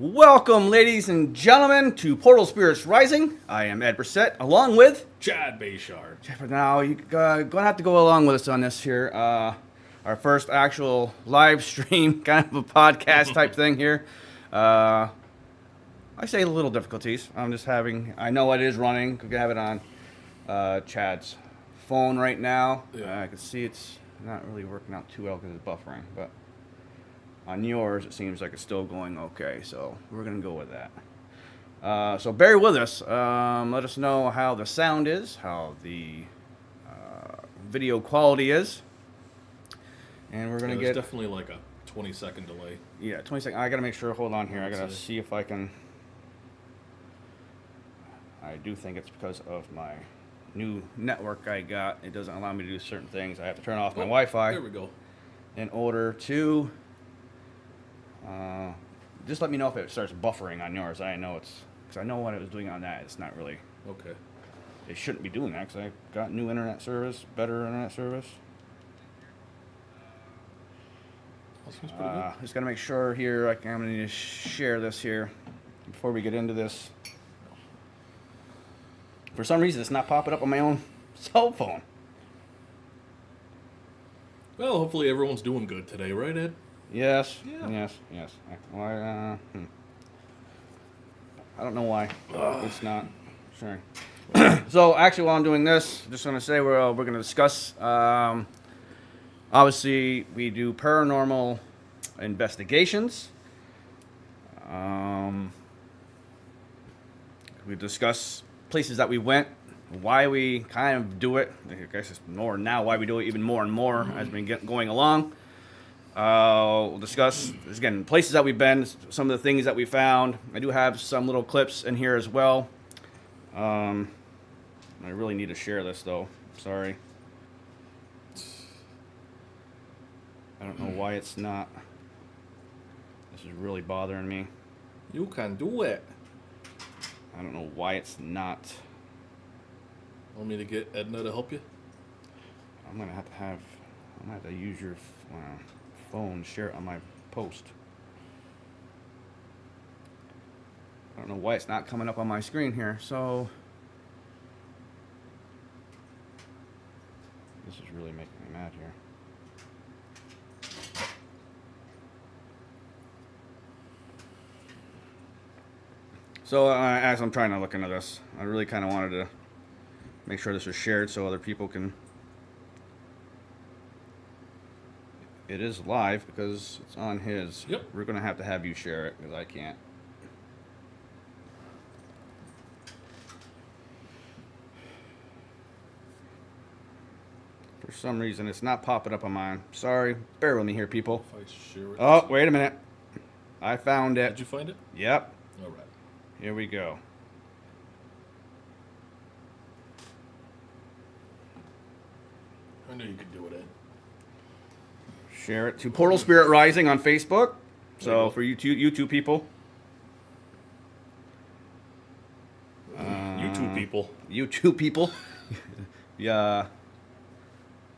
Welcome, ladies and gentlemen, to Portal Spirits Rising. I am Ed Brissett, along with Chad Bayshard. For now, you're gonna have to go along with us on this here. Our first actual live stream, kind of a podcast type thing here. I say a little difficulties. I know it is running. We have it on Chad's phone right now. Yeah. I can see it's not really working out too well because it's buffering, but on yours, it seems like it's still going okay, so we're going to go with that. So bear with us. Let us know how the sound is, how the video quality is. And we're going to get... There's definitely like a 20-second delay. Yeah, 20 seconds. I got to make sure. Hold on here. I got to see if I can... I do think it's because of my new network I got. It doesn't allow me to do certain things. I have to turn off my Wi-Fi. There we go. In order to... just let me know if it starts buffering on yours. I know it's because I know what it was doing on that. It's not really Okay. It shouldn't be doing that because I got new internet service, better internet service. That seems pretty good. Just gotta make sure here. I'm gonna need to share this here before we get into this. For some reason, it's not popping up on my own cell phone. Well, hopefully everyone's doing good today, right, Ed? Yes. Yeah. Yes. Why? I don't know why. It's not. Sure. So actually, while I'm doing this, just want to say we're going to discuss. Obviously, we do paranormal investigations. We discuss places that we went, why we kind of do it. I guess it's more now why we do it even more and more as we get going along. We'll discuss, again, places that we've been, some of the things that we found. I do have some little clips in here as well. I really need to share this, though. Sorry. I don't know why it's not. This is really bothering me. You can do it. I don't know why it's not. Want me to get Edna to help you? I'm gonna have to use your phone, share it on my post. I don't know why it's not coming up on my screen here, so this is really making me mad here. So as I'm trying to look into this, I really kind of wanted to make sure this is shared so other people can... It is live because it's on his. Yep. We're going to have you share it because I can't. For some reason, it's not popping up on mine. Sorry. Bear with me here, people. If I share it. Oh, wait a minute. I found it. Did you find it? Yep. All right. Here we go. I knew you could do it, Ed. Share it to Portal Spirit Rising on Facebook. So for you two people. You two people. You two people. Yeah.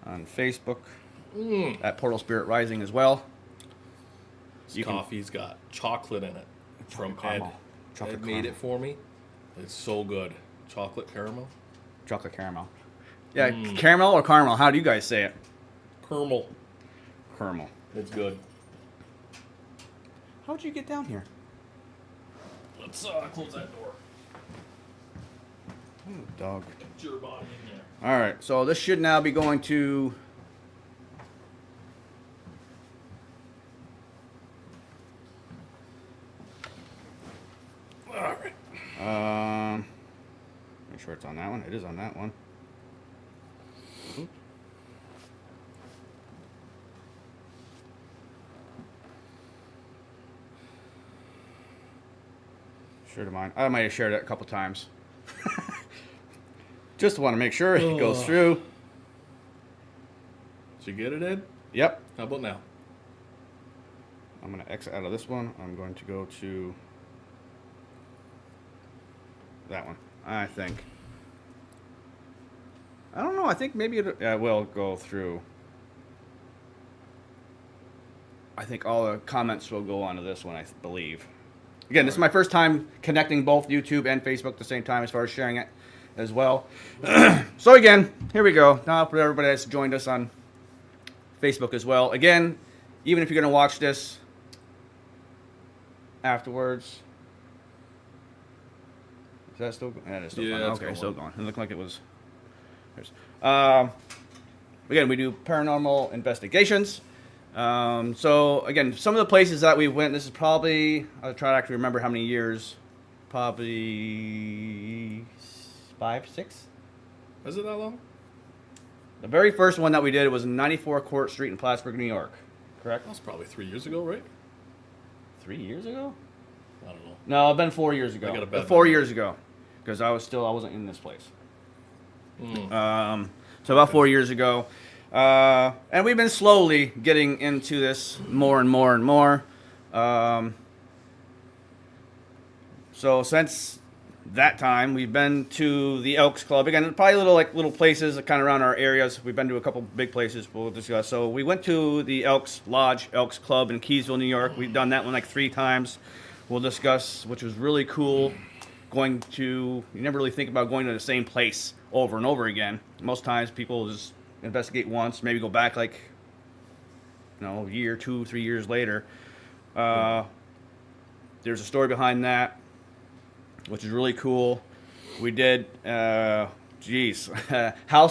On Facebook. At Portal Spirit Rising as well. This coffee's got chocolate in it. From Ed. caramel. Chocolate Ed made it for me. It's so good. Chocolate caramel. Chocolate caramel. Yeah, caramel or caramel? How do you guys say it? Caramel. Caramel. It's good. How'd you get down here? Let's close that door. Dog. Get your body in there. All right, so this should now be going to... All right. Make sure it's on that one. It is on that one. Oops. Sure to mine. I might have shared it a couple times. Just want to make sure it goes through. Did you get it, Ed? Yep. How about now? I'm going to exit out of this one. I'm going to go to that one, I think. I don't know. I think maybe it will go through. I think all the comments will go onto this one, I believe. Again, this is my first time connecting both YouTube and Facebook at the same time as far as sharing it as well. So again, here we go. Now for everybody that's joined us on Facebook as well. Again, even if you're going to watch this afterwards, is that still going? Yeah, it's still going. Okay, still going. It looked like it was. Again, we do paranormal investigations. So again, some of the places that we went, this is probably, I'll try to actually remember how many years, probably 5, 6. Is it that long? The very first one that we did was 94 Court Street in Plattsburgh, New York. Correct? That's probably 3 years ago, right? 3 years ago? I don't know. No, it's been 4 years ago. I got a bad 4 years ago, because I wasn't in this place. Mm. So about 4 years ago. And we've been slowly getting into this more and more and more. So since that time, we've been to the Elks Club. Again, probably little places kind of around our areas. We've been to a couple big places we'll discuss. So we went to the Elks Lodge, Elks Club in Keysville, New York. We've done that one like 3 times. We'll discuss, which was really cool. You never really think about going to the same place over and over again. Most times people just investigate once, maybe go back like, a year, 2, 3 years later. There's a story behind that, which is really cool. We did, House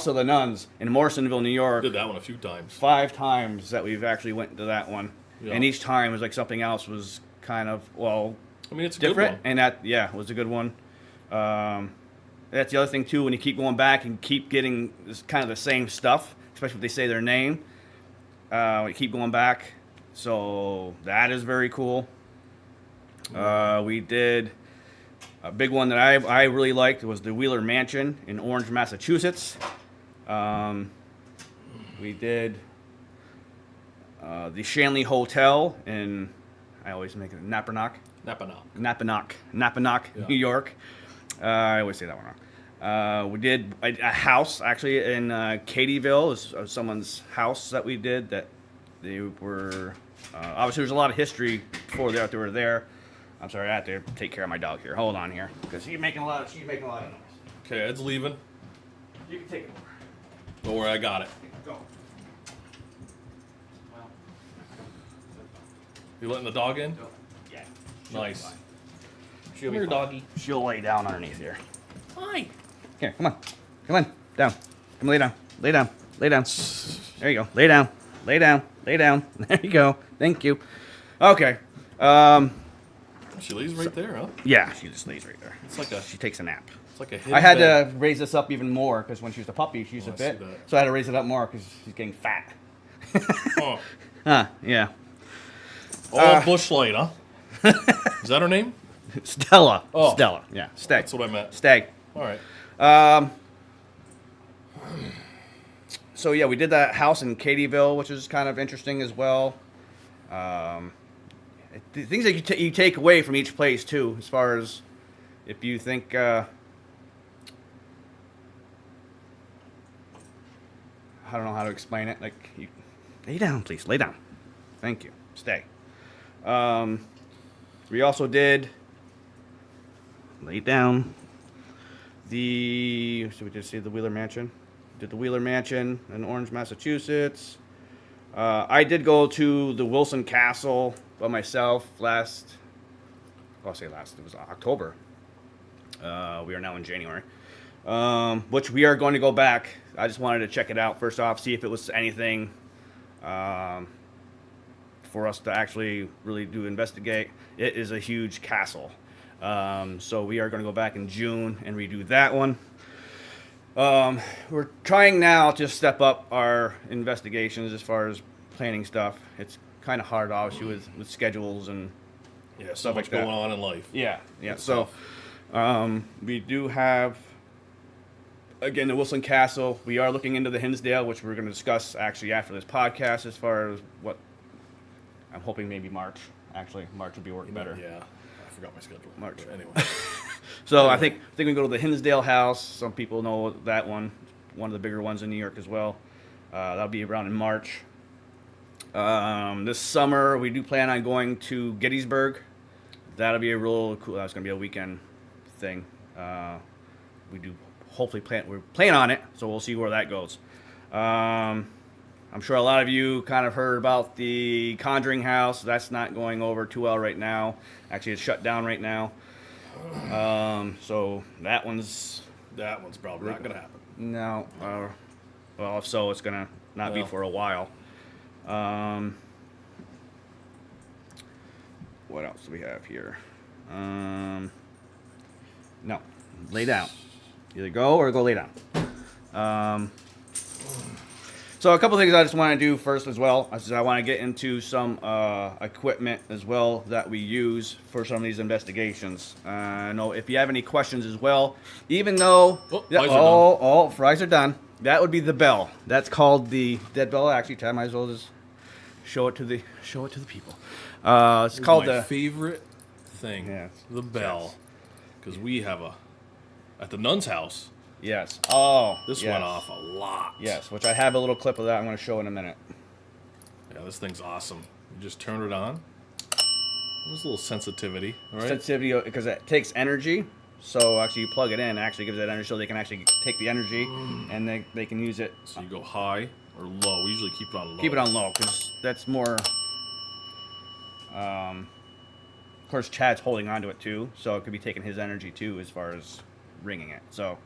of the Nuns in Morrisonville, New York. Did that one a few times. 5 times that we've actually went to that one. Yeah. And each time it was like something else was kind of, it's different. A good one. And that, it was a good one. That's the other thing too, when you keep going back and keep getting this kind of the same stuff, especially if they say their name, you keep going back. So that is very cool. We did a big one that I really liked. It was the Wheeler Mansion in Orange, Massachusetts. We did the Shanley Hotel in, I always make it Napanoch, Yeah. New York. I always say that one wrong. We did a house actually in Katyville. It was someone's house that we did that they were. Obviously, there's a lot of history before they were there. I'm sorry, I have to take care of my dog here. Hold on here, because she's making a lot of noise. Okay, Ed's leaving. You can take it over. Don't worry, I got it. Go. You letting the dog in? Yeah. Nice. Come here, doggy. She'll lay down underneath here. Hi. Here, come on, down. Come lay down. There you go. Lay down. There you go. Thank you. Okay. She lays right there, huh? Yeah, she just lays right there. She takes a nap. It's like a hidden I had bed. to raise this up even more because when she was a puppy, she used to I fit. see that. So I had to raise it up more because she's getting fat. Oh. Yeah. Bushlight, huh? Is that her name? Stella. Oh. Stella. Yeah. Stag. That's what I meant. Stag. All right. So yeah, we did that house in Katyville, which is kind of interesting as well. The things that you take away from each place too, as far as if you think. I don't know how to explain it. Like, lay down, please. Lay down. Thank you. Stay. We also did. Lay down. So we did see the Wheeler Mansion. Did the Wheeler Mansion in Orange, Massachusetts. I did go to the Wilson Castle by myself it was October. We are now in January. Which we are going to go back. I just wanted to check it out first off, see if it was anything for us to actually really do investigate. It is a huge castle. So we are going to go back in June and redo that one. We're trying now to step up our investigations as far as planning stuff. It's kind of hard, obviously, with schedules and stuff like that. going on in life. Yeah. It's So we do have, again, the Wilson Castle. We are looking into the Hinsdale, which we're going to discuss actually after this podcast as far as what I'm hoping maybe March. Actually, March would be working better. Yeah, I forgot my schedule. March. But anyway. So I think we can go to the Hinsdale House. Some people know that one of the bigger ones in New York as well. That'll be around in March. This summer we do plan on going to Gettysburg. that'll be a real cool. That's gonna be a weekend thing. We do hopefully we're planning on it, so we'll see where that goes. I'm sure a lot of you kind of heard about the Conjuring house. That's not going over too well right now. Actually, it's shut down right now. So that one's probably not gonna happen. no. Well, if so, it's gonna not be for a while. What else do we have here? No, lay down. Either go or go lay down. So a couple things I just want to do first as well. I want to get into some equipment as well that we use for some of these investigations. I know if you have any questions as well, even though fries are done. That would be the bell. That's called the dead bell. Actually, I might as well just show it to the people. It's called my the favorite thing. Yeah, the bell, because we have at the nun's house. Yes. Oh, this yes. went off a lot. Yes, which I have a little clip of that I'm going to show in a minute. Yeah, this thing's awesome. You just turn it on. There's a little sensitivity, right? Sensitivity, because it takes energy. So actually, you plug it in, it actually gives it energy, so they can actually take the energy and they can use it. So you go high or low. We usually keep it on low. Keep it on low, because that's more. Of course, Chad's holding onto it too, so it could be taking his energy too, as far as ringing it. So.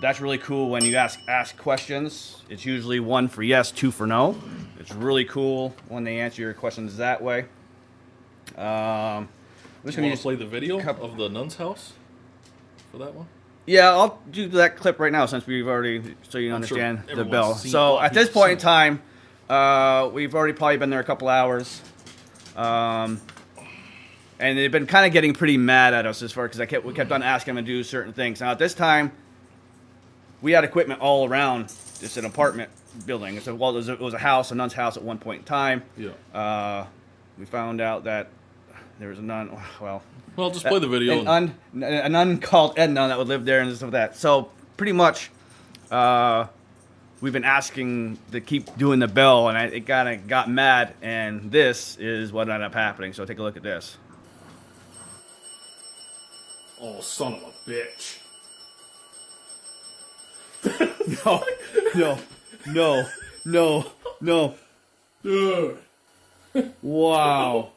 That's really cool when you ask questions. It's usually 1 for yes, 2 for no. It's really cool when they answer your questions that way. I'm just gonna gonna play the video of the nun's house for that one. Yeah, I'll do that clip right now since we've already, so you understand sure the bell. seen, So at this point in time, we've already probably been there a couple hours. And they've been kind of getting pretty mad at us as far because we kept on asking them to do certain things. Now at this time, we had equipment all around. It's an apartment building. It was a house, a nun's house at one point in time. Yeah. We found out that there was a nun. Well, just play the video. A nun called Edna that would live there and stuff like that. So pretty much, we've been asking to keep doing the bell, and it kind of got mad. And this is what ended up happening. So take a look at this. Oh, son of a bitch. No. Dude. Wow.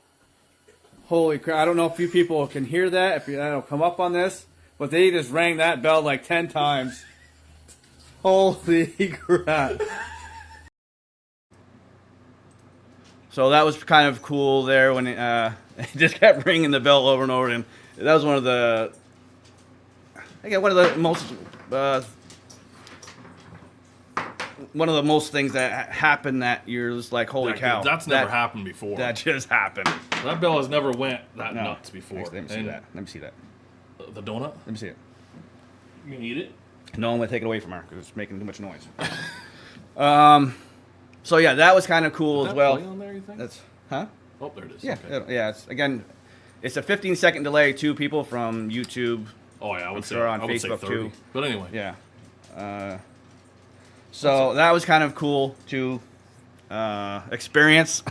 Holy crap. I don't know if you people can hear that, if that'll come up on this, but they just rang that bell like 10 times. Holy crap. So that was kind of cool there when it just kept ringing the bell over and over, and that was one of the most things that happened that you're just like, holy cow. That's never happened before. That just happened. That bell has never went that nuts before. Let me see that. Let me see that. The donut? Let me see it. You can eat it? No, I'm going to take it away from her because it's making too much noise. So yeah, that was kind of cool as well. Play on there, you think? That's, huh? Oh, there it is. Yeah, okay. yeah. It's a 15-second delay to people from YouTube. Oh yeah, I would say on I would Facebook say 30. too. But anyway. Yeah. So that was kind of cool to experience.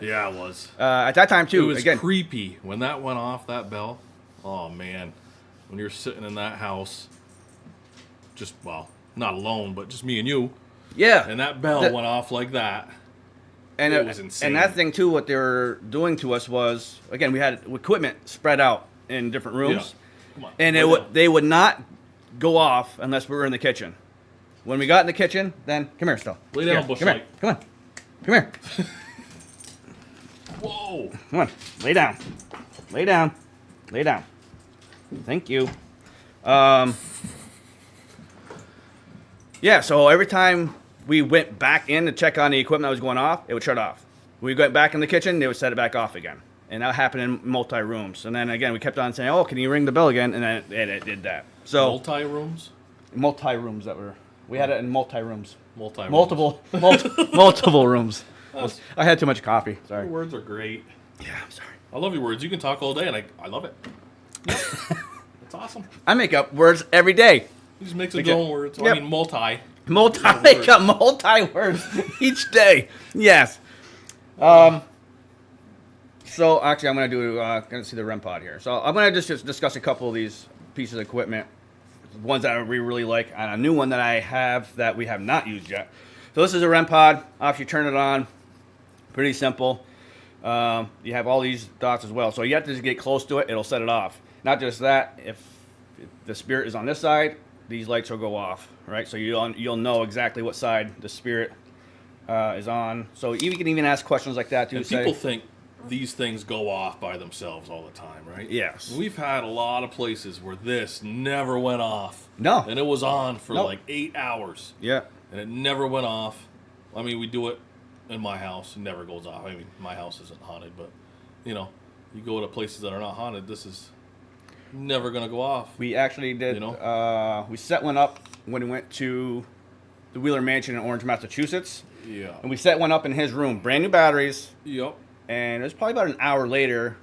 Yeah, it was. At that time too. It was creepy when that went off, that bell. Oh man, when you're sitting in that house, not alone, but just me and you. Yeah. And that bell went off like that. And it was insane. And that thing too, what they were doing to us was, again, we had equipment spread out in different rooms, Come on, and they would not go off unless we were in the kitchen. When we got in the kitchen, then come here, still. Lay down, Bush Come here. Come here. Whoa. Come on. Lay down. Lay down. Lay down. Thank you. Yeah. So every time we went back in to check on the equipment that was going off, it would shut off. We went back in the kitchen, they would set it back off again. And that happened in multi-rooms. And then again, we kept on saying, oh, can you ring the bell again? And then it did that. So Multi-rooms? Multi-rooms we had it in multi-rooms. Multiple rooms. I had too much coffee. Sorry. Your words are great. Yeah, I'm sorry. I love your words. You can talk all day, and I love it. It's awesome. I make up words every day. You just mix up your own words. Yep. I mean, multi. I make up multi words each day. Yes. So actually, I'm gonna see the REM pod here. So I'm gonna just discuss a couple of these pieces of equipment, ones that we really like, and a new one that I have that we have not used yet. So this is a REM pod. After you turn it on, pretty simple. You have all these dots as well. So you have to just get close to it. It'll set it off. Not just that, if the spirit is on this side, these lights will go off, right? So you'll know exactly what side the spirit is on. So you can even ask questions like that too. And people think these things go off by themselves all the time, right? Yes. We've had a lot of places where this never went off. No. And it was on for Nope. like 8 hours. Yeah. And it never went off. I mean, we do it in my house. It never goes off. I mean, my house isn't haunted, but, you know, you go to places that are not haunted, this is never going to go off. We actually did, You know? We set one up when we went to the Wheeler Mansion in Orange, Massachusetts. Yeah. And we set one up in his room, brand new batteries. Yep. And it was probably about an hour later.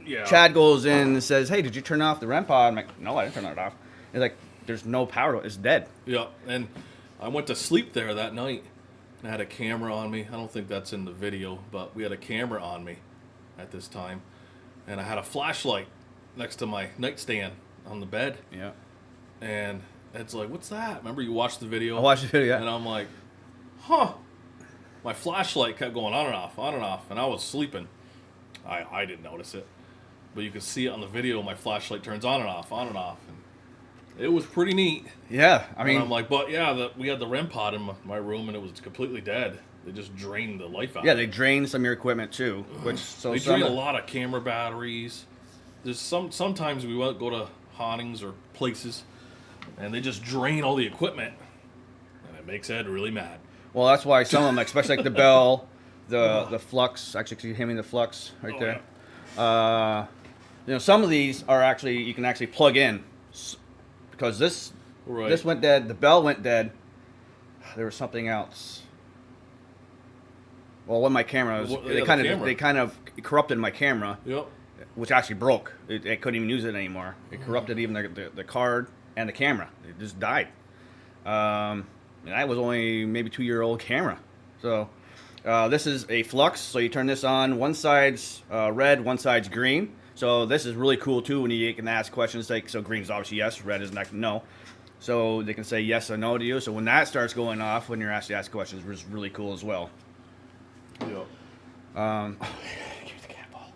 Yeah. Chad goes in and says, "Hey, did you turn off the REM pod?" I'm like, "No, I didn't turn it off." He's like, "There's no power. It's dead." Yeah, and I went to sleep there that night. I had a camera on me. I don't think that's in the video, but we had a camera on me at this time. And I had a flashlight next to my nightstand on the bed. Yeah. And it's like, what's that? Remember you watched the video? I watched the video. And I'm like, huh. My flashlight kept going on and off, on and off. And I was sleeping. I didn't notice it. But you could see it on the video. My flashlight turns on and off, on and off. And it was pretty neat. Yeah, I mean, And I'm like, but yeah, we had the REM pod in my room, and it was completely dead. They just drained the life out. yeah, of they it. drained some of your equipment too, which They drain a lot of camera batteries. There's sometimes we won't go to hauntings or places, and they just drain all the equipment, and it makes Ed really mad. Well, that's why some of them, especially like the bell, the flux. Actually, can you hand me the flux right there? Some of these are actually you can actually plug in, because this went dead. The bell went dead. There was something else. Well, when my camera was, they kind of corrupted my camera, Yep. which actually broke. It couldn't even use it anymore. It corrupted even the card and the camera. It just died. And that was only maybe 2-year-old camera. So this is a flux. So you turn this on. One side's red, one side's green. So this is really cool too when you can ask questions like, so green is obviously yes, red is no. So they can say yes or no to you. So when that starts going off, when you're asked to ask questions, it's really cool as well. Yep. Here's the cat ball.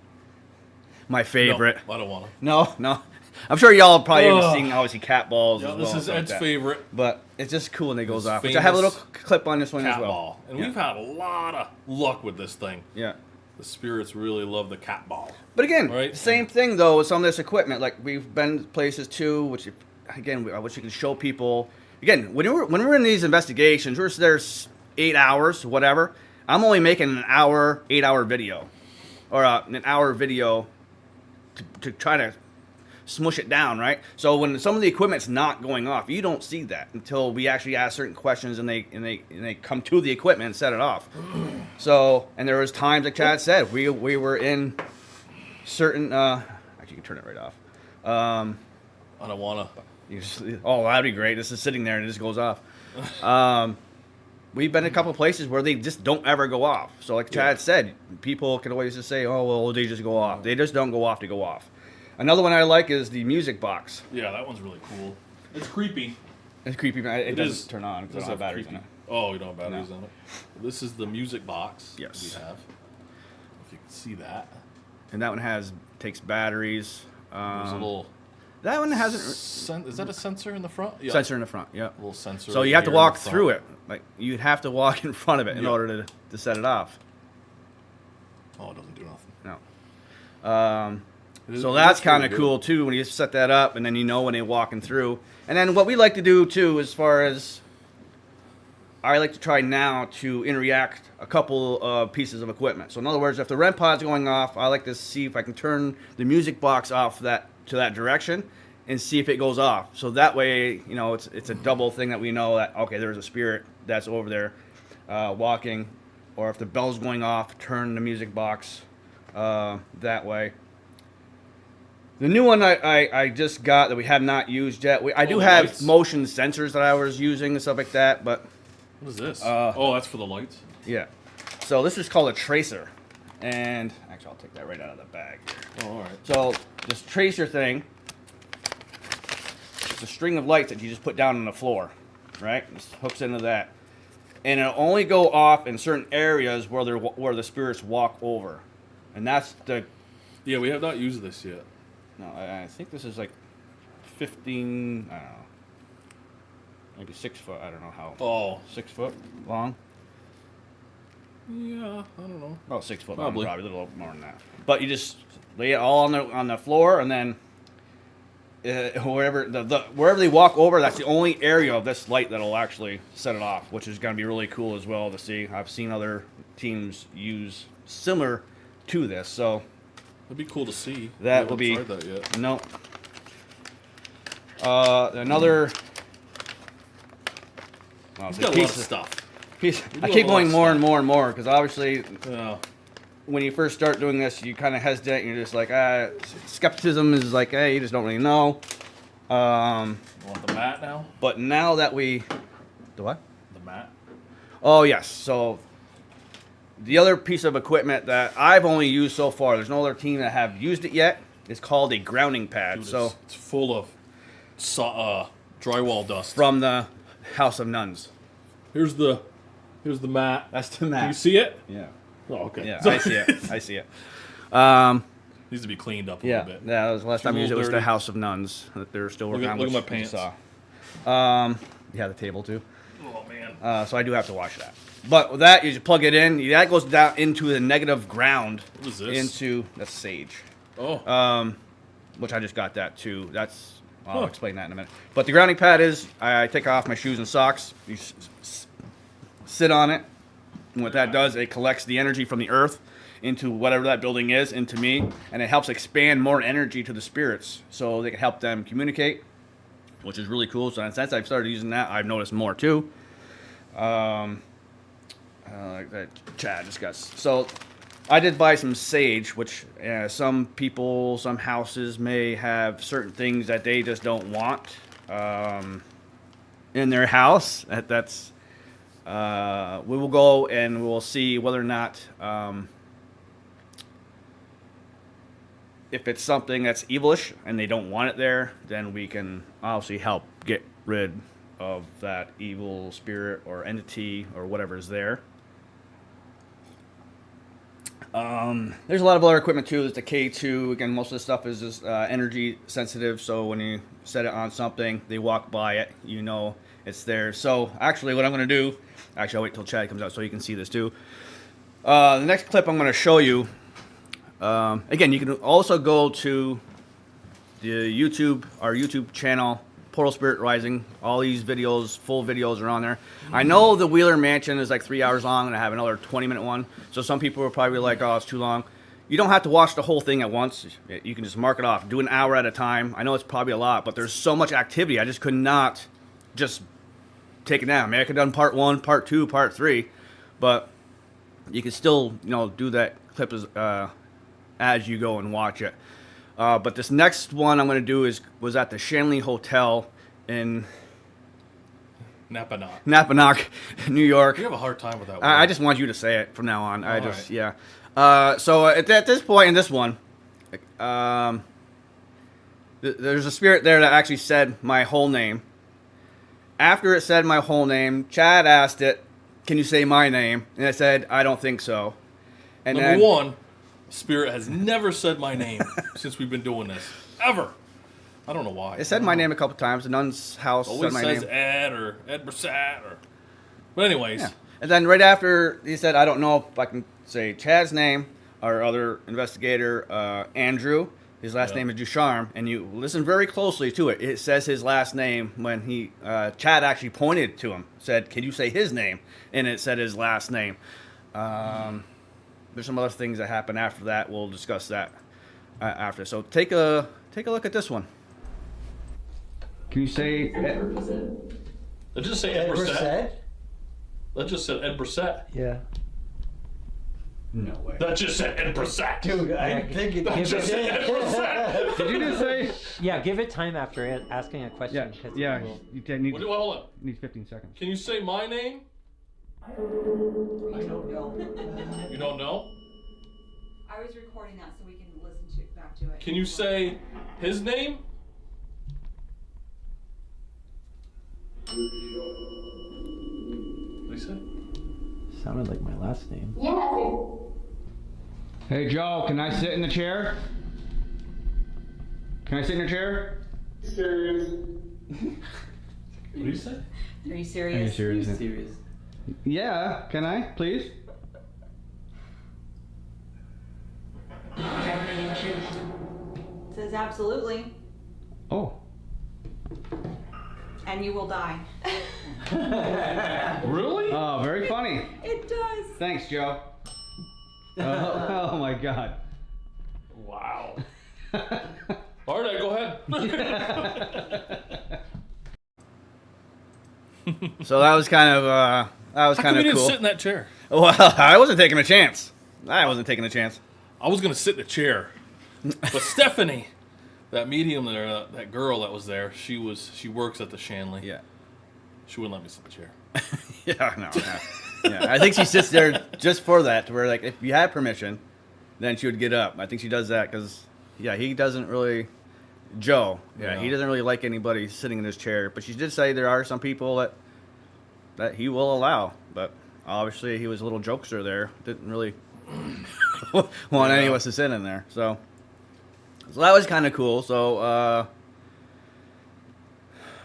My favorite. No, I don't want to. No. I'm sure y'all have probably even seen obviously cat balls Yeah, as well. this is Ed's favorite. But it's just cool when it goes His off. Which I have a little clip on this one as Cat well. ball. And Yeah. we've had a lot of luck with this thing. Yeah. The spirits really love the cat ball. But again, Right. same thing though with some of this equipment. Like we've been places too, which again I wish you could show people. Again, when we're in these investigations, we're there 8 hours, whatever. I'm only making an hour, 8-hour video, or an hour video to try to smush it down, right? So when some of the equipment's not going off, you don't see that until we actually ask certain questions and they come to the equipment and set it off. So, and there was times, like Chad said, we were in certain. Actually, you can turn it right off. I don't want to. Oh, that'd be great. This is sitting there and it just goes off. We've been in a couple of places where they just don't ever go off. So like Chad said, people can always just say, oh, well, they just go off. They just don't go off to go off. Another one I like is the music box. Yeah, that one's really cool. It's creepy. It's creepy. It doesn't is. turn on because I don't have batteries in it. Oh, you don't have batteries in it. This is the music box Yes. we have. If you can see that. And that one takes batteries. There's a little... That one hasn't... Is that a sensor in the front? Yeah. Sensor in the front, yeah. A little sensor. So you have to walk through it. Like you'd have to walk in front of it in order to set it off. Oh, it doesn't do nothing. No. So that's kind of cool too when you set that up and then you know when they're walking through. And then what we like to do too, as far as I like to try now to interact a couple of pieces of equipment. So in other words, if the REM pod's going off, I like to see if I can turn the music box off to that direction and see if it goes off. So that way, it's a double thing that we know that okay, there's a spirit that's over there walking, or if the bell's going off, turn the music box that way. The new one I just got that we have not used yet. I do have lights. motion sensors that I was using and stuff like that, but What is this? Oh, that's for the lights. yeah. So this is called a tracer. And actually, I'll take that right out of the bag here. Oh, all right. So just trace your thing. It's a string of lights that you just put down on the floor, right? This hooks into that, and it'll only go off in certain areas where the spirits walk over, and that's the. Yeah, we have not used this yet. No, I think this is like 15. I don't know. Maybe 6 foot. I don't know how. Oh. 6 foot long. Yeah, I don't know. About 6 foot Probably. long, probably a little more than that. But you just lay it all on the floor, and then wherever wherever they walk over, that's the only area of this light that'll actually set it off, which is going to be really cool as well to see. I've seen other teams use similar to this, so It'd be cool to see. that We will be haven't tried that yet. no. Another. Well, He's got a lot of stuff. I keep going more and more and more because obviously Yeah. when you first start doing this, you kind of hesitate. And you're just like, skepticism is like, hey, you just don't really know. Want the mat now? But now that the what? The mat? Oh yes. So the other piece of equipment that I've only used so far, there's no other team that have used it yet. It's called a grounding pad. Dude, So it's full of drywall dust. from the House of Nuns. Here's the mat. That's the Do map. you see it? Yeah. Oh, okay. Yeah. So- I see it. I see it. Needs to be cleaned up a Yeah, little bit. that was the last Too time I used it. Was the dirty. House of Nuns that they're still Look working at- on. look at which my you pants. saw. Yeah, the table too. Oh man. So I do have to wash that. But with that, you just plug it in. That goes down into the negative ground. What is this? Into that's sage, Oh. which I just got that too. I'll Huh. explain that in a minute. But the grounding pad is I take off my shoes and socks. You sit on it. And what that does, it collects the energy from the earth into whatever that building is, into me, and it helps expand more energy to the spirits so they can help them communicate, which is really cool. So since I've started using that, I've noticed more too. Like that Chad discussed. So I did buy some sage, which some people, some houses may have certain things that they just don't want in their house. That's we will go and we'll see whether or not if it's something that's evilish and they don't want it there, then we can obviously help get rid of that evil spirit or entity or whatever is there. There's a lot of other equipment too. There's the K2. Again, most of the stuff is just energy sensitive. So when you set it on something, they walk by it, you know it's there. So actually what I'm going to do, I'll wait till Chad comes out so you can see this too. The next clip I'm going to show you, again, you can also go to the our YouTube channel, Portal Spirit Rising. All these videos, full videos are on there. I know the Wheeler Mansion is like 3 hours long, and I have another 20-minute one. So some people are probably like, oh, it's too long. You don't have to watch the whole thing at once. You can just mark it off. Do an hour at a time. I know it's probably a lot, but there's so much activity. I just could not just take it down. I mean, I could have done part 1, part 2, part 3, but you can still, do that clip as you go and watch it. But this next one I'm going to do was at the Shanley Hotel in Napanoch, New York. You have a hard time with that one. I just want you to say it from now on. All Yeah. So at this point in this one, there's a spirit there that actually said my whole name. After it said my whole name, Chad asked it, "Can you say my name?" And I said, "I don't think so." And Number one, Spirit has never said my name since we've been doing this. Ever. I don't know why. It said my name a couple times. The nun's house Always said my says name. Ed or Ed Brissett or... But anyways. Yeah. And then right after, he said, I don't know if I can say Chad's name, our other investigator, Andrew. His last name is Ducharme. And you listen very closely to it. It says his last name when Chad actually pointed to him. Said, can you say his name? And it said his last name. There's some other things that happen after that. We'll discuss that after. So take a look at this one. Can you say... That just say Ed Brissett? That just said Ed Brissett. Yeah. No way. That just said Ed Brissett. Dude, I'm thinking. That just said Ed Brissett. Did you just say... Yeah, give it time after asking a question. Yeah. You need, Hold on. need 15 seconds. Can you say my name? I don't know. You don't know? I was recording that so we can listen to back to it. Can you say his name? What did he say? Sounded like my last name. Hey Joe, can I sit in the chair? Can I sit in your chair? What did he say? Are you serious? Serious? Yeah, can I, please? Says absolutely, Oh. and you will die. Really? Oh, very funny. It does. Thanks, Joe. Oh my God. Wow. All right, go ahead. So that was kind of How come you didn't cool. sit in that chair? Well, I wasn't taking a chance. I wasn't taking a chance. I was gonna sit in the chair, but Stephanie, that medium there, that girl that was there, she works at the Shanley. Yeah. She wouldn't let me sit in the chair. Yeah, no. Yeah, I think she sits there just for that, to where like if you had permission, then she would get up. I think she does that because he doesn't really. Joe, Yeah. he doesn't really like anybody sitting in his chair. But she did say there are some people that he will allow. But obviously he was a little jokester there. Didn't really want any of us to sit in there. So that was kind of cool. So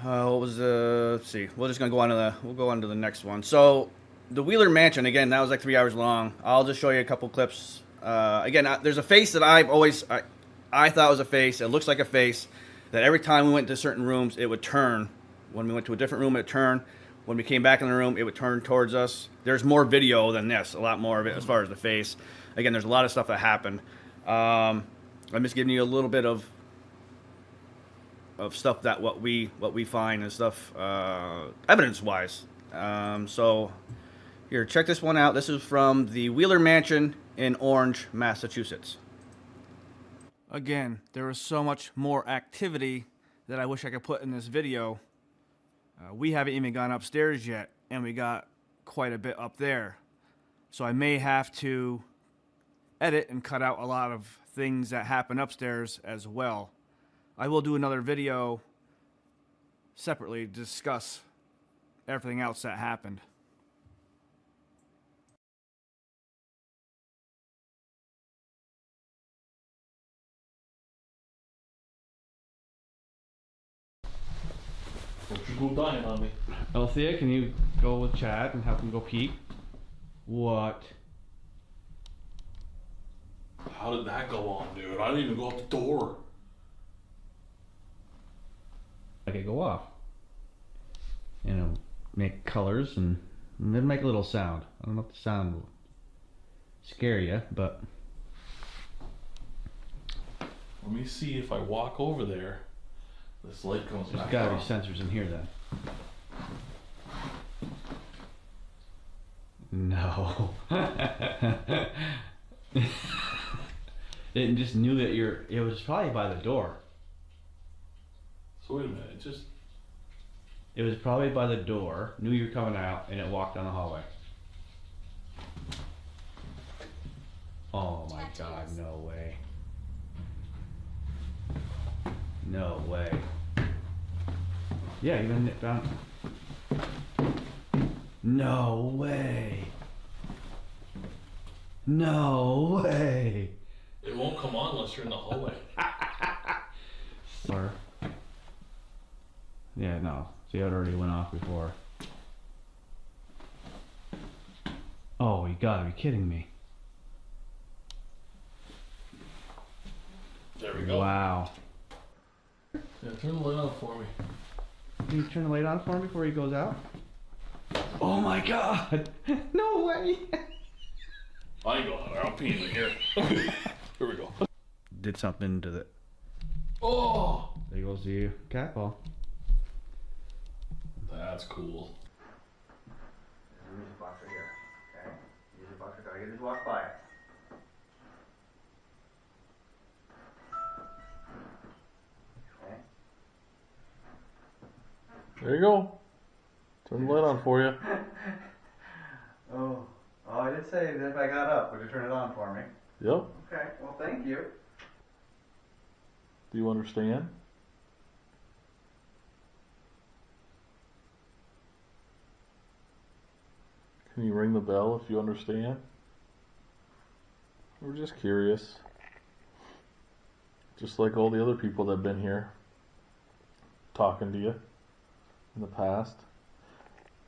what was let's see. We're just gonna go on to the next one. So the Wheeler Mansion again. That was like 3 hours long. I'll just show you a couple clips. Again, there's a face that I thought was a face. It looks like a face. That every time we went to certain rooms, it would turn. When we went to a different room, it would turn. When we came back in the room, it would turn towards us. There's more video than this. A lot more of it as far as the face. Again, there's a lot of stuff that happened. I'm just giving you a little bit of stuff that what we find and stuff evidence-wise. So here, check this one out. This is from the Wheeler Mansion in Orange, Massachusetts. Again, there was so much more activity that I wish I could put in this video. We haven't even gone upstairs yet, and we got quite a bit up there. So I may have to edit and cut out a lot of things that happen upstairs as well. I will do another video separately to discuss everything else that happened. Don't you go dying on me. Althea, can you go with Chad and have him go peek? What? How did that go on, dude? I didn't even go out the door. Like it go off. You know, make colors and then make a little sound. I don't know if the sound will scare you, but Let me see if I walk over there. This light comes there's back gotta on. be sensors in here then. No. It just knew that it was probably by the door. So wait a minute, It was probably by the door, knew you were coming out, and it walked down the hallway. Oh my God, no way. No way. Yeah, even it down. No way. No way. it won't come on unless you're in the hallway. Or, yeah, no. See, it already went off before. Oh, you gotta be kidding me. There we go. Wow. Yeah, turn the light on for me. Can you turn the light on for him before he goes out? Oh my God! No way! I ain't going there. I'll pee in here. Here we go. Did something to the. Oh, There goes the cat ball. that's cool. There's a music box right here. Okay? Music box right there. I just walk by it. Okay? There you go. Turn the light on for you. Oh, I did say that if I got up, would you turn it on for me? Yep. Okay, well, thank you. Do you understand? Can you ring the bell if you understand? We're just curious. Just like all the other people that have been here talking to you in the past.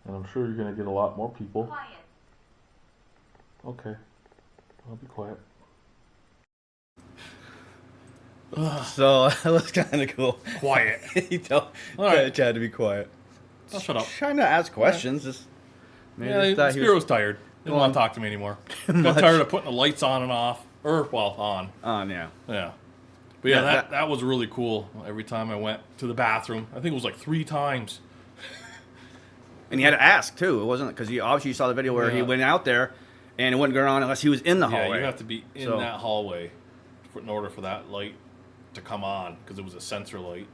And I'm sure you're going to get a lot more people. Quiet. Okay. I'll be quiet. So that was kind of cool. Quiet. You tell All right. Chad to be quiet. I'll shut up. Trying to ask questions. Just maybe Yeah, just thought he Spiro was tired. Didn't want to going talk to me anymore. much. Got tired of putting the lights on and off. On. on. Yeah. Yeah. But yeah, Yeah, that was really cool. Every time I went to the bathroom, I think it was like 3 times. And he had to ask too. It wasn't because you saw the video where he Yeah. went out there, and it wouldn't go on unless he was in the Yeah, hallway. you have to be in So- that hallway in order for that light to come on because it was a sensor light.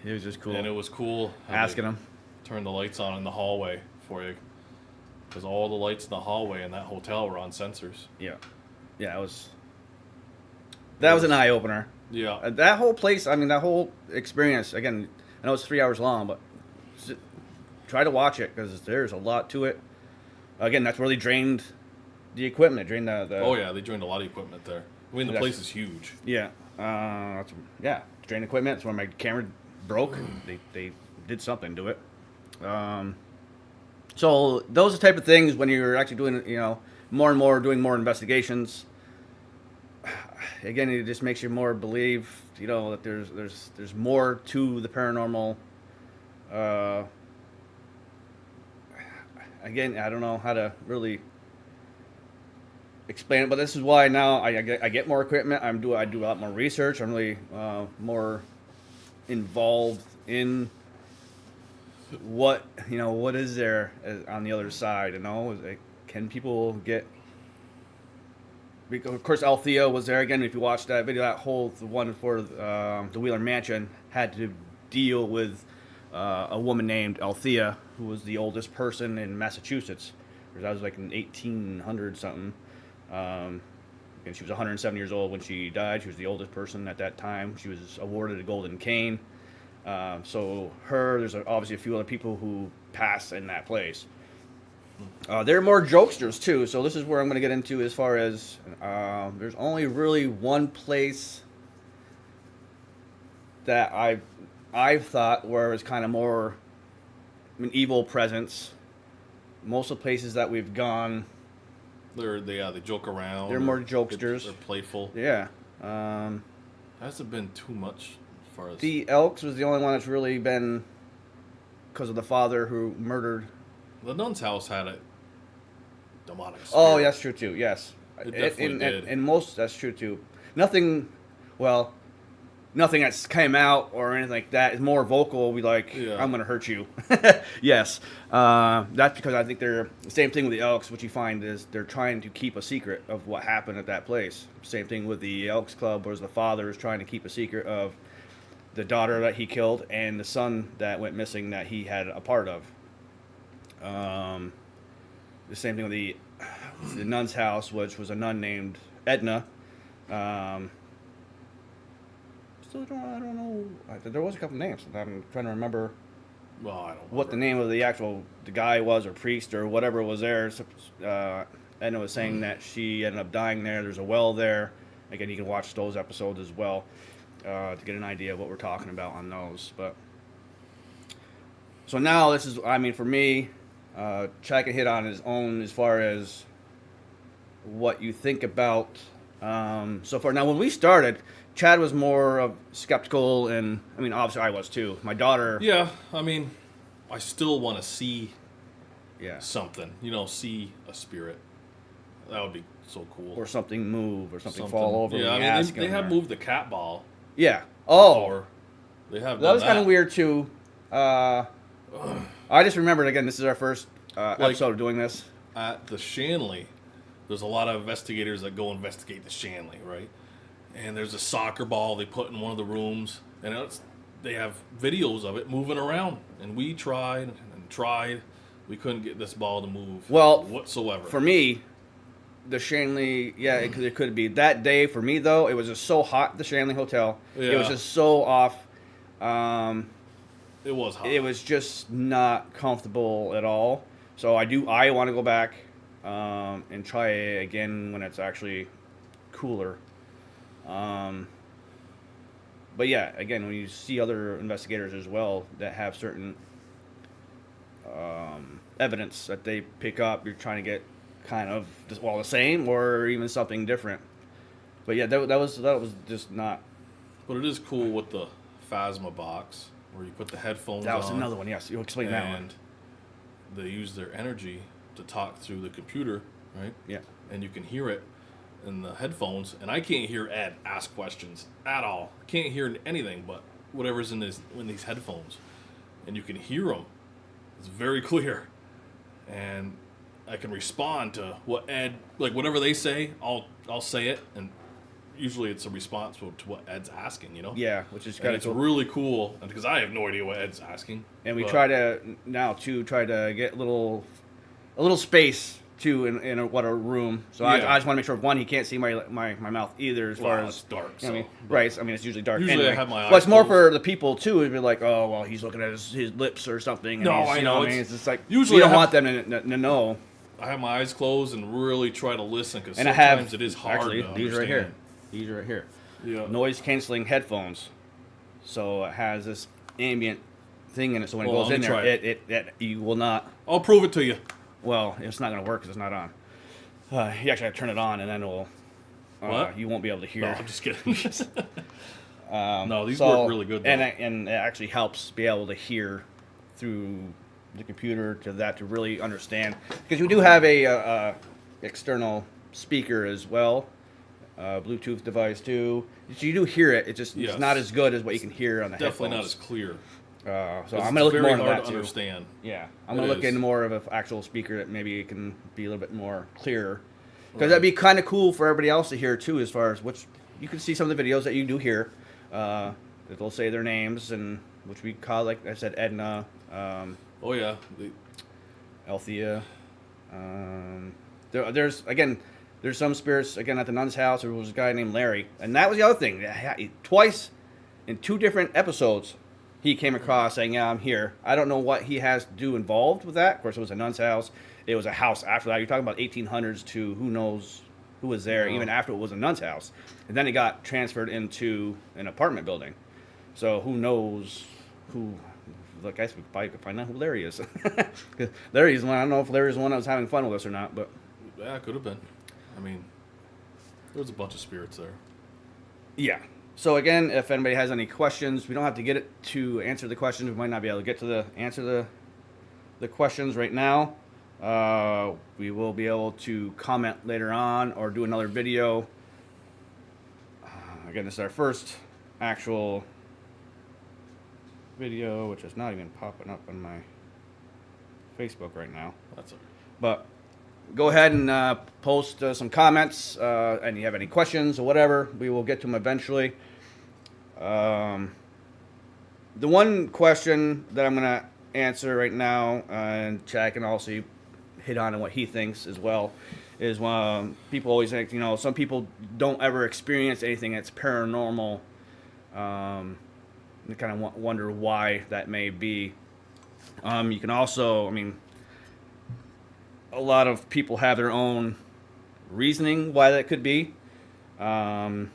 It was just cool. And it was cool how they Asking him. turn the lights on in the hallway for you because all the lights in the hallway in that hotel were on sensors. Yeah. Yeah, it was. That was an eye opener. Yeah. That whole place. I mean, that whole experience. Again, I know it's 3 hours long, but try to watch it because there's a lot to it. Again, that's where they drained the equipment. Drained the. Oh yeah, they joined a lot of equipment there. I mean, the place is huge. Yeah. Drain equipment. That's where my camera broke. They did something to it. So those are the type of things when you're actually doing, more and more, doing more investigations. Again, it just makes you more believe, that there's more to the paranormal. Again, I don't know how to really explain it, but this is why now I get more equipment. I do a lot more research. I'm really more involved in what is there on the other side. Can people get? Because of course, Althea was there again. If you watch that video, the one for the Wheeler Mansion had to deal with a woman named Althea, who was the oldest person in Massachusetts. That was like in 1800 something. And she was 107 years old when she died. She was the oldest person at that time. She was awarded a golden cane. There's obviously a few other people who passed in that place. There are more jokesters too, so this is where I'm going to get into as far as there's only really one place that I've thought where it's kind of more an evil presence. Most of the places that we've gone, They joke around. they're more jokesters. They're playful. Yeah. Hasn't been too much as far as The Elks was the only one that's really been because of the father who murdered. the nun's house had a demonic spirit. Oh, that's true too. Yes, It definitely did. And most that's true too. Nothing that's came out or anything like that is more vocal. We Yeah. I'm going to hurt you. Yes, that's because I think they're the same thing with the Elks. What you find is they're trying to keep a secret of what happened at that place. Same thing with the Elks Club, whereas the father is trying to keep a secret of the daughter that he killed and the son that went missing that he had a part of. The same thing with the nun's house, which was a nun named Edna. Still I don't know. There was a couple names. I'm trying to remember Well, I don't what the remember. name of the guy was, or priest, or whatever was there. Edna was saying that she ended up dying there. There's a well there. Again, you can watch those episodes as well to get an idea of what we're talking about on those. But so now this is, for me, Chad can hit on his own as far as what you think about so far. Now, when we started, Chad was more of skeptical, and obviously I was too. My daughter, Yeah, I still want to see yeah, something. See a spirit. That would be so cool. or something move, or something fall over. Yeah, when you they ask him, have or- moved the cat ball. Yeah. Oh, Before. They have. that done was kind of weird too. I just remembered again. This is our first episode of doing this. At the Shanley, there's a lot of investigators that go investigate the Shanley, right? And there's a soccer ball they put in one of the rooms, and they have videos of it moving around. And we tried and tried, we couldn't get this ball to move. Well, whatsoever. For me, the Shanley, yeah, it could be. That day for me, though, it was just so hot at the Shanley Hotel. It was Yeah. just so off. It was hot. It was just not comfortable at all. So I want to go back and try it again when it's actually cooler. But yeah, again, when you see other investigators as well that have certain evidence that they pick up, you're trying to get kind of the same or even something different. But yeah, that was just not. But it is cool with the Phasma box where you put the headphones on. That was another one. Yes, you explain that one. And they use their energy to talk through the computer, right? Yeah. And you can hear it in the headphones. And I can't hear Ed ask questions at all. I can't hear anything but whatever's in these headphones. And you can hear them. It's very clear. And I can respond to what Ed, like whatever they say, I'll say it. And usually it's a response to what Ed's asking, you know? Yeah, which is And kind of it's cool. really cool because I have no idea what Ed's asking. And we but- try to now too try to get a little space too in a room. So I Yeah. just want to make sure one, he can't see my mouth either as far Well, as it's dark, you know what I so- mean? Right. I mean, it's usually dark. Usually I anyway. have my But it's eyes more closed. for the people too. It'd be like, oh well, he's looking at his lips or something. And No, he's, I you know, what I mean, it's- it's just like usually we don't I want them to know. I have my eyes closed and really try to listen because And sometimes I have it is hard actually to these right here. understand. These right here. Yeah. Noise canceling headphones. So it has this ambient thing in it. So when Well, it goes let in me there, try it. it you will not. I'll prove it to you. Well, it's not going to work because it's not on. You actually have to turn it on, and then it'll. What? You won't be able to hear. No, I'm just kidding. No, these So- work really good. Though. And it actually helps be able to hear through the computer to really understand, because we do have a external speaker as well, Bluetooth device too. So you do hear it. It's just Yes. it's not as good as what you can hear on the Definitely not headphones. as clear. So 'Cause I'm gonna it's look very more into hard that to too. understand. Yeah, I'm It gonna look is. into more of an actual speaker that maybe it can be a little bit more clearer, because that'd be kind of cool for everybody else to hear too. As far as which you can see some of the videos that you do hear, it'll say their names, and which we call, like I said, Edna, Oh yeah, Althea. There's some spirits again at the nun's house. There was a guy named Larry, and that was the other thing. Twice in 2 different episodes, he came across saying, "Yeah, I'm here." I don't know what he has to do involved with that. Of course, it was a nun's house. It was a house after that. You're talking about 1800s to who knows who was there, even after it was a nun's house, and then it got transferred into an apartment building. So who knows who? Look, I guess we probably could find out who Larry is. 'Cause Larry's the one. I don't know if Larry's the one that was having fun with us or not, but yeah, it could have been. I mean, there was a bunch of spirits there. yeah. So again, if anybody has any questions, we don't have to get it to answer the questions. We might not be able to get to answer the questions right now. We will be able to comment later on or do another video. Again, this is our first actual video, which is not even popping up on my Facebook right now. That's all right. But go ahead and post some comments, and you have any questions or whatever, we will get to them eventually. The one question that I'm going to answer right now, and Chad can also hit on what he thinks as well, is people always think, some people don't ever experience anything that's paranormal. You kind of wonder why that may be. You can also, a lot of people have their own reasoning why that could be, and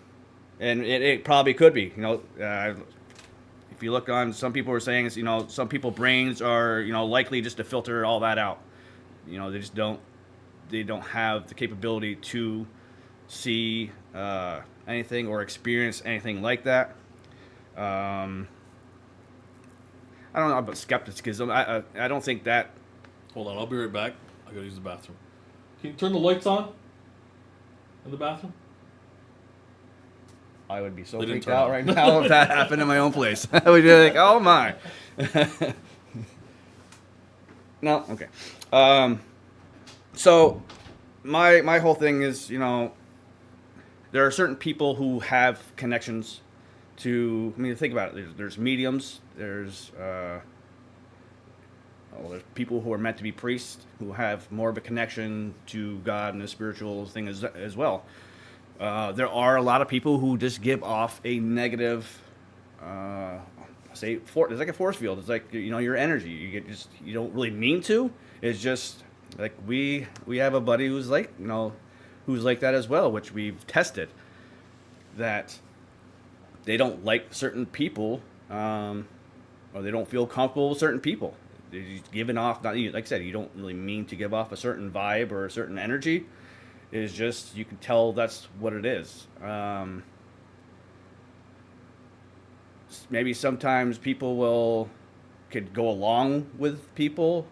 it probably could be. If you look on, some people are saying, some people brains are likely just to filter all that out. They just don't have the capability to see anything or experience anything like that. I don't know about skepticism. I don't think that. Hold on, I'll be right back. I gotta use the bathroom. Can you turn the lights on in the bathroom? I would be so They didn't freaked turn out on. right now if that happened in my own place. I would be like, oh my. No? Okay. So, my whole thing is, there are certain people who have connections to, think about it. There's mediums, there's there's people who are meant to be priests who have more of a connection to God and the spiritual thing as well. There are a lot of people who just give off a negative, it's like a force field. It's like, your energy. You don't really mean to. It's just like we have a buddy who's like, who's like that as well, which we've tested. That they don't like certain people, or they don't feel comfortable with certain people. They're just giving off, like I said, you don't really mean to give off a certain vibe or a certain energy. It's just, you can tell that's what it is. Maybe sometimes people could go along with people.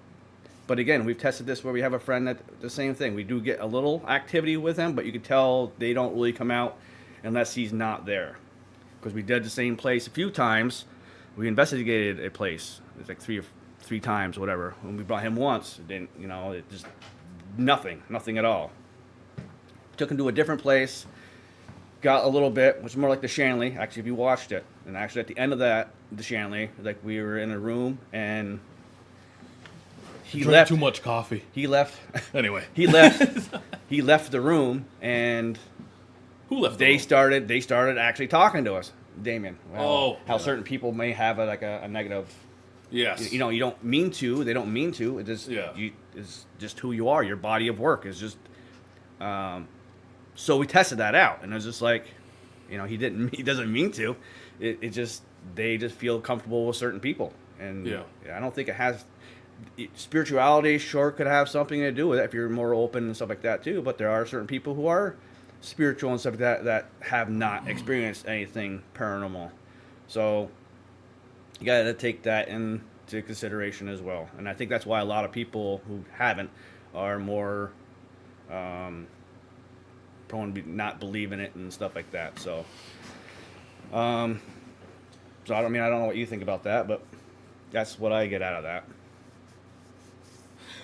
But again, we've tested this where we have a friend that the same thing. We do get a little activity with them, but you can tell they don't really come out unless he's not there. Because we did the same place a few times. We investigated a place. It's like three times, whatever. When we brought him once, it didn't, it just nothing at all. Took him to a different place. Got a little bit, which is more like the Shanley. Actually, if you watched it, and actually at the end of the Shanley, like we were in a room and he Drank left. too much coffee. He left. Anyway, He left. He left the room, and who left? they started actually talking to us. Damien. How yeah. certain people may have a negative. Yes. You don't mean to. They don't mean to. It just it's just who you are. Your body of work is just. So we tested that out, and it was just like, he doesn't mean to. It just, they just feel comfortable with certain people, and I don't think it has. Spirituality sure could have something to do with it if you're more open and stuff like that too. But there are certain people who are spiritual and stuff like that have not experienced anything paranormal. So you got to take that into consideration as well. And I think that's why a lot of people who haven't are more prone to not believe in it and stuff like that. So, I don't know what you think about that, but that's what I get out of that.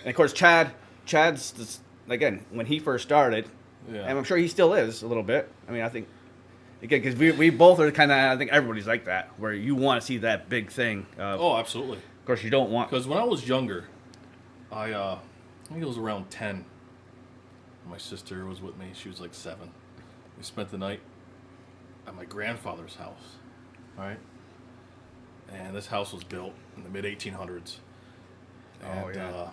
And of course, Chad's just, again, when he first started, and I'm sure he still is a little bit. I mean, I think, again, because we both are kind of, I think everybody's like that, where you want to see that big thing. Oh, absolutely. Of course, you don't want. Because when I was younger, I think it was around 10. My sister was with me. She was like 7. We spent the night at my grandfather's house. All right. And this house was built in the mid 1800s. And, Oh, yeah.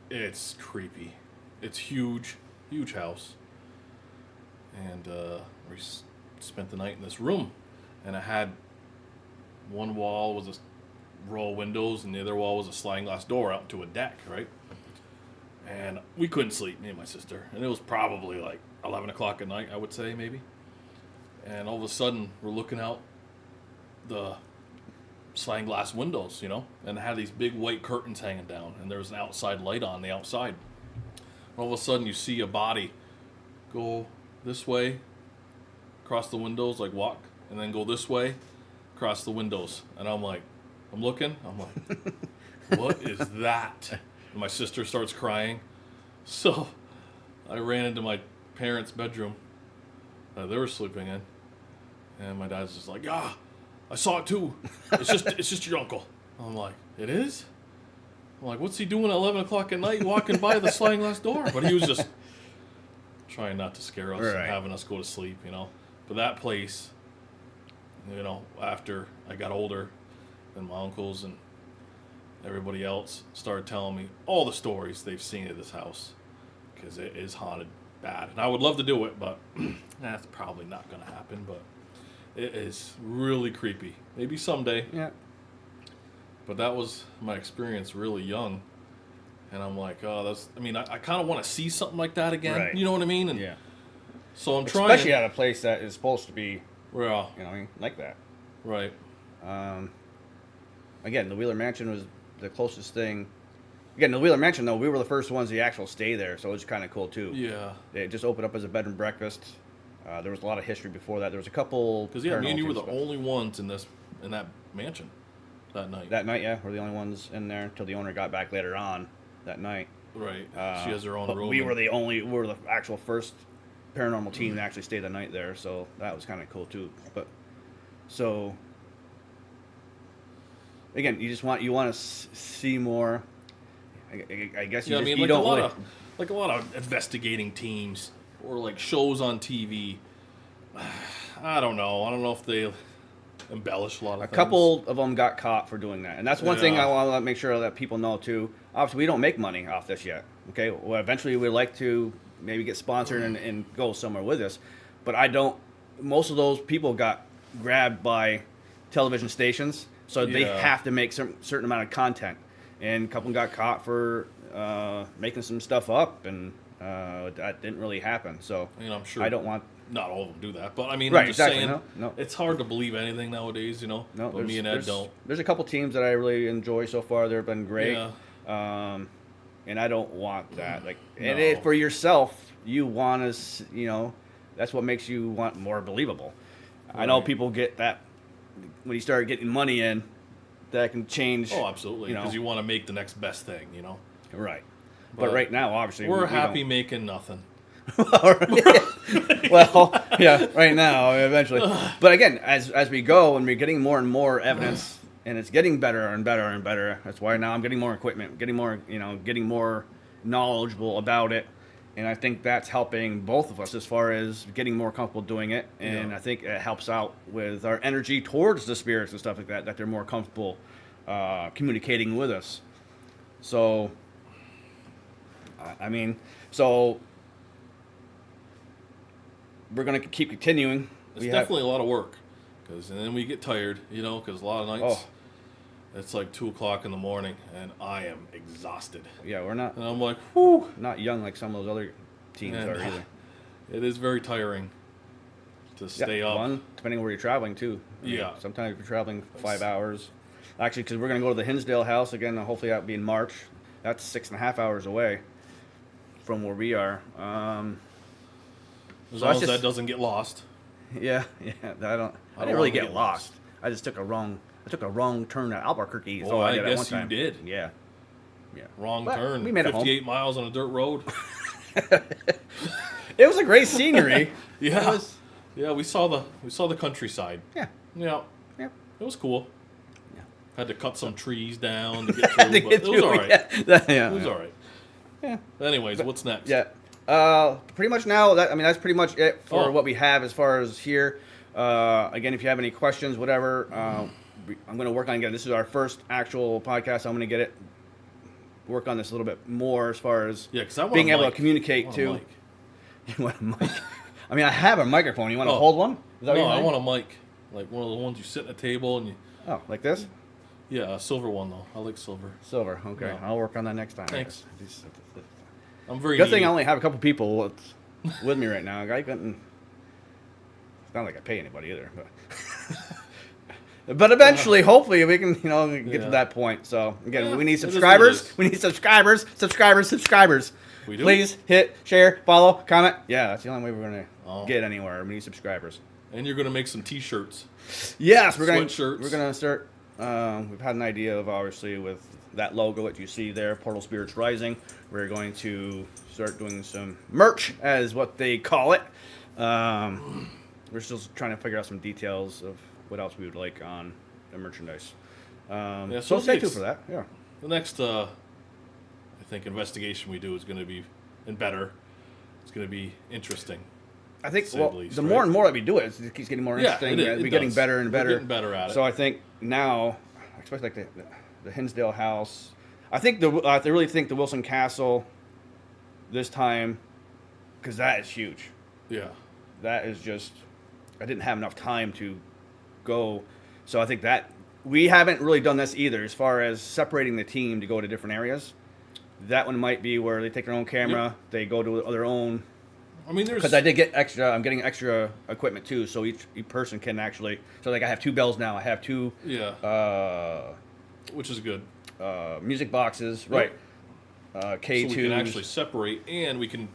It's creepy. It's huge house. And we spent the night in this room. And it had one wall was a row of windows, and the other wall was a sliding glass door out to a deck, right? And we couldn't sleep, me and my sister. And it was probably like 11 o'clock at night, I would say, maybe. And all of a sudden, we're looking out the sliding glass windows, and it had these big white curtains hanging down. And there was an outside light on the outside. And all of a sudden, you see a body go this way, across the windows, like walk, and then go this way, across the windows. And I'm looking, what is that? And my sister starts crying. So I ran into my parents' bedroom they were sleeping in. And my dad's just like, yeah, I saw it too. It's just your uncle. I'm like, it is? I'm like, what's he doing at 11 o'clock at night walking by the sliding glass door? But he was just trying not to scare us and having us go to sleep, But that place, after I got older, and my uncles and everybody else started telling me all the stories they've seen at this house, because it is haunted bad. And I would love to do it, but that's probably not going to happen. But it is really creepy. Maybe someday. Yeah. But that was my experience really young. And I'm like, I kind of want to see something like that again. Right. You know what I mean? And Yeah. so I'm trying. Especially at a place that is supposed to be, Yeah. like that. Right. Again, the Wheeler Mansion was the closest thing. Again, the Wheeler Mansion, though, we were the first ones to actually stay there, so it was kind of cool, too. Yeah. It just opened up as a bed and breakfast. There was a lot of history before that. There was a couple... Because, me and you were the only ones in that mansion that night. That night, yeah. We're the only ones in there until the owner got back later on that night. Right. She has her own room. We were the actual first paranormal team to actually stay the night there, so that was kind of cool, too. But, so... again, you want to see more. I guess you, Yeah, I just, mean, you like don't a lot of investigating teams or like shows on TV. I don't know. I don't know if they embellish a lot of A things. couple of them got caught for doing that, and that's one thing Yeah. I want to make sure that people know too. Obviously, we don't make money off this yet. Okay, well, eventually we'd like to maybe get sponsored and go somewhere with this, but I don't. Most of those people got grabbed by television stations, so they Yeah. have to make some certain amount of content, and a couple got caught for making some stuff up, and that didn't really happen. So I mean, I'm sure I don't want. not all of them do that, but I mean, Right, I'm just exactly, saying, no. it's hard to believe anything nowadays, you know. No, but me and Ed don't. There's a couple teams that I really enjoy so far. They've been great, Yeah. and I don't want that. Like, and No. for yourself, you want to, that's what makes you want more believable. I know Right. people get that when you start getting money in, that can change. Oh, absolutely, you know. because you want to make the next best thing, you know. Right. But But right now, obviously, We're we happy don't. making nothing. Well, yeah, right now, eventually. But again, as we go and we're getting more and more evidence, and it's getting better and better and better. That's why now I'm getting more equipment, getting more knowledgeable about it, and I think that's helping both of us as far as getting more comfortable doing it. And Yeah. I think it helps out with our energy towards the spirits and stuff like that. That they're more comfortable communicating with us. So, I mean, so. We're gonna keep continuing. It's definitely a lot of work, and then we get tired, you know, because a lot of nights it's like 2:00 in the morning, and I am exhausted. Yeah, we're not And I'm like, whew. not young like some of those other teams And are either. It is very tiring to stay up. One, depending where you're traveling too. I mean, Yeah. sometimes if you're traveling 5 hours. Actually, because we're gonna go to the Hinsdale house again. Hopefully that'll be in March. That's 6.5 hours away from where we are. As So long that's as just- that doesn't get lost. Yeah. I don't didn't really wanna get get lost. I just took a wrong turn at Albuquerque. Oh, I did at guess one you time. did. Yeah. Yeah. Wrong But turn. we made it home. 58 miles on a dirt road. It was a great scenery. Yeah. It was- Yeah, we saw the countryside. yeah. Yeah. Yeah. It was cool. Yeah. Had to cut some trees down to get through, To but get it was through, all right. Yeah. It was all right. Yeah. Anyways, what's next? Yeah. Pretty much now. That's pretty much it for Oh. what we have as far as here. Again, if you have any questions, whatever, I'm going to work on getting. This is our first actual podcast. I'm going to get it. Work on this a little bit more as far as Yeah, because I want being a able mic. to communicate I want too. a mic. You want a mic? I mean, I have a microphone. You want to Oh. hold one? Is that what No, you're I saying? want a mic. Like one of the ones you sit at a table and you. Oh, like this? Yeah, a silver one though. I like silver. Silver. Okay, Yeah. I'll work on that next time. Thanks. I guess. I'm very. Good thing needy. I only have a couple people with me right now. I couldn't. It's not like I pay anybody either, but eventually, hopefully, we can get Yeah. to that point. So again, Yeah, we need it is what it subscribers. is. We need subscribers. We do? Please hit, share, follow, comment. Yeah, that's the only way we're gonna Oh. get anywhere. We need subscribers. And you're gonna make some T-shirts. Yes, we're Sweatshirts. gonna start. We've had an idea of obviously with that logo that you see there, Portal Spirits Rising. We're going to start doing some merch, as what they call it. We're still trying to figure out some details of what else we would like on the merchandise. Yeah, So so stay it's- tuned for that. Yeah. The next, I think, investigation we do is gonna be better. It's gonna be interesting. I think Say the well, least, the right? more and more that we do it, it keeps getting more Yeah, interesting. it We're getting does. better and We're better. getting better at it. So I think now, especially like the Hinsdale house, I really think the Wilson Castle this time, because that is huge. Yeah. That is just, I didn't have enough time to go. So I think that we haven't really done this either as far as separating the team to go to different areas. That one might be where they take their own camera, Yep. they go to their own. I mean, there's. Because I did get extra, I'm getting extra equipment too, so each person can actually. So like I have 2 bells now. I have 2 Yeah. Which is good. music boxes, Yep. right? K2s. So we can actually separate, and we can,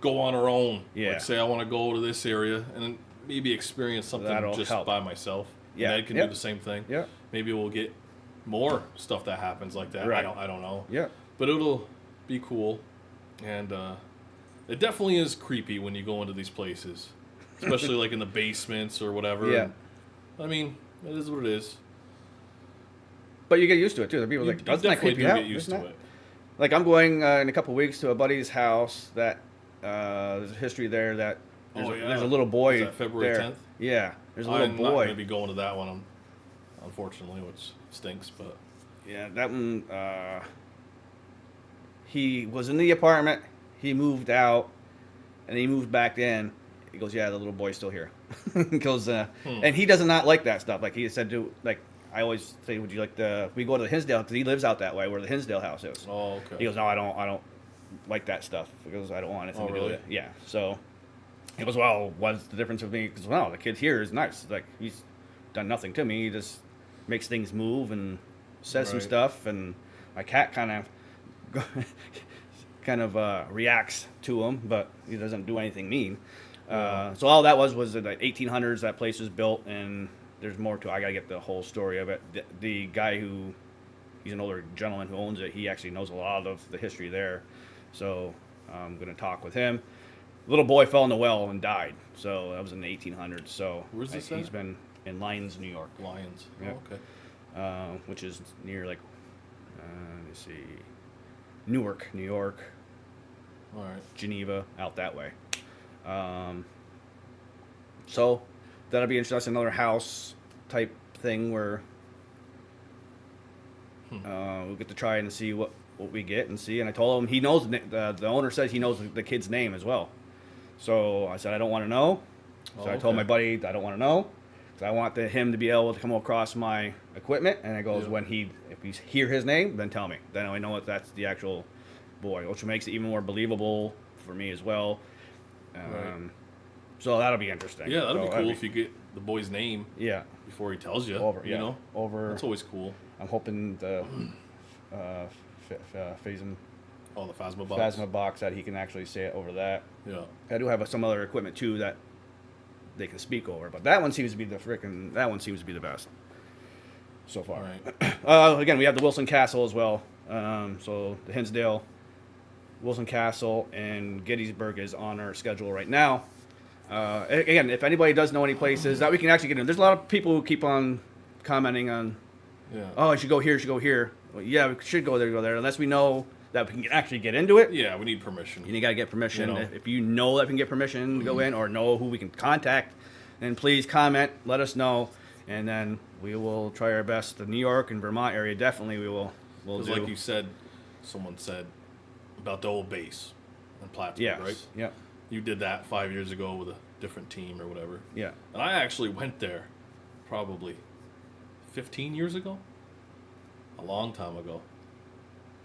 go on our own. Yeah. Like say I want to go to this area and then maybe experience something That'll just help. by myself. Yeah. And Ed can Yep. do the same thing. Yeah. Maybe we'll get more stuff that happens like that. Right. I don't know. Yeah. But it'll be cool, and it definitely is creepy when you go into these places, especially like in the basements or whatever. Yeah. And, I mean, it is what it is. But you get used to it too. The people are You, like, you doesn't that definitely creep do you out? get used Isn't to that-" it. Like I'm going in a couple weeks to a buddy's house that there's a history there that there's a little boy Is that February there. 10th? Yeah, there's a little I'm boy. not going to be going to that one, unfortunately, which stinks. But Yeah, that one. He was in the apartment. He moved out, and he moved back in. He goes, "Yeah, the little boy's still here." He goes, and he does not like that stuff. Like he said, I always say, would you like the? We go to the Hinsdale because he lives out that way, where the Hinsdale house is. oh, okay. He goes, "No, I don't like that stuff." He goes, "I don't want anything to do with really? it." Yeah. So he goes, "Well, what's the difference with me?" Because well, the kid here is nice. Like he's done nothing to me. He just makes things move and says some Right. stuff, and my cat kind of reacts to him, but he doesn't do anything mean. So all that was in the 1800s. That place was built, and there's more to it. I gotta get the whole story of it. The guy he's an older gentleman who owns it. He actually knows a lot of the history there, so I'm gonna talk with him. Little boy fell in the well and died. So that was in the 1800s. So Where's this he's at? been in Lyons, New York, Lions. Yeah. Oh, okay. which is near let me see, Newark, New York. All right. Geneva, out that way. So that'll be interesting. That's another house type thing where we'll get to try and see what we get and see. And I told him he knows the owner says he knows the kid's name as well. So I said I don't want to know. So I told my buddy I don't want to know. So I want him to be able to come across my equipment. And it goes when if you hear his name, then tell me. Then I know that's the actual boy, which makes it even more believable for me as well. Right. So that'll be interesting. Yeah, that'd So be cool if you get the boy's name Yeah, before he tells you. over. You Yeah, know, over. that's always cool. I'm hoping the Phasma Oh, the Phasma box. box that he can actually say it over that. Yeah. I do have some other equipment too that they can speak over, but that one seems to be the best so far. Right. Again, we have the Wilson Castle as well. So the Hinsdale, Wilson Castle, and Gettysburg is on our schedule right now. Again, if anybody does know any places that we can actually get in, there's a lot of people who keep on commenting on, Yeah. oh, I should go here, Well, yeah, we should go there, unless we know that we can actually get into it. Yeah, we need permission. You got to get permission. You know. If you know that we can get permission to go in or know who we can contact, then please comment, let us know, and then we will try our best. The New York and Vermont area, definitely we'll Because do. like you said, someone said about the old base in Plattsburgh, Yes. right? Yeah. You did that 5 years ago with a different team or whatever. Yeah. And I actually went there probably 15 years ago. A long time ago.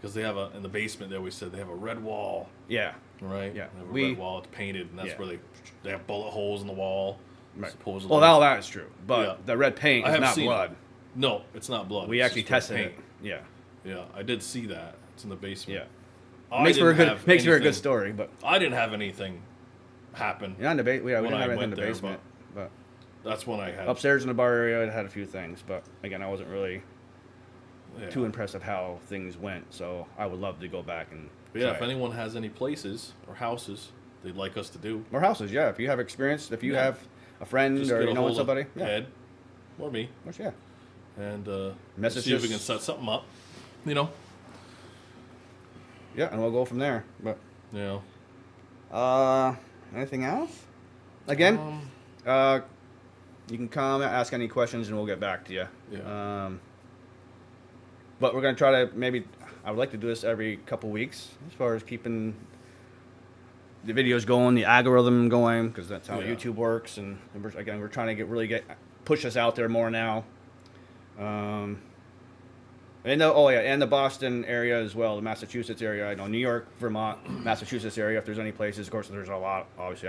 Because they have in the basement, they always said they have a red wall, Yeah. right? Yeah. They have a red wall, it's painted, and that's Yeah. where they have bullet holes in the wall, Right. supposedly. Well, all that is true, but Yeah. the red paint I is have not seen blood. it. No, it's not blood. We it's actually just red tested it. paint. Yeah. Yeah, I did see that. It's in the basement. Yeah. I Makes for a didn't good have makes for a good anything- story, but I didn't have anything happen. yeah, in the we When didn't I have anything in went the there, basement, but That's when I had upstairs in the bar area, it had a few things, but again, I wasn't really yeah. too impressed with how things went. So I would love to go back and But yeah, try if it. anyone has any places or houses they'd like us to do, Or houses, yeah. If you have experience, if you Yeah. have a friend just or get you a know hold somebody, of yeah, Ed or me, Which, yeah. and Message see if we us. can set something up. You know, Yeah, and we'll go from there. But you know. anything else? Again, Um, you can comment, ask any questions, and we'll get back to you. Yeah. But we're gonna try to I would like to do this every couple weeks, as far as keeping the videos going, the algorithm going, because that's how Yeah. YouTube works. And we're trying to push us out there more now. And the Boston area as well, the Massachusetts area. I know New York, Vermont, Massachusetts area. If there's any places, of course, there's a lot. Obviously,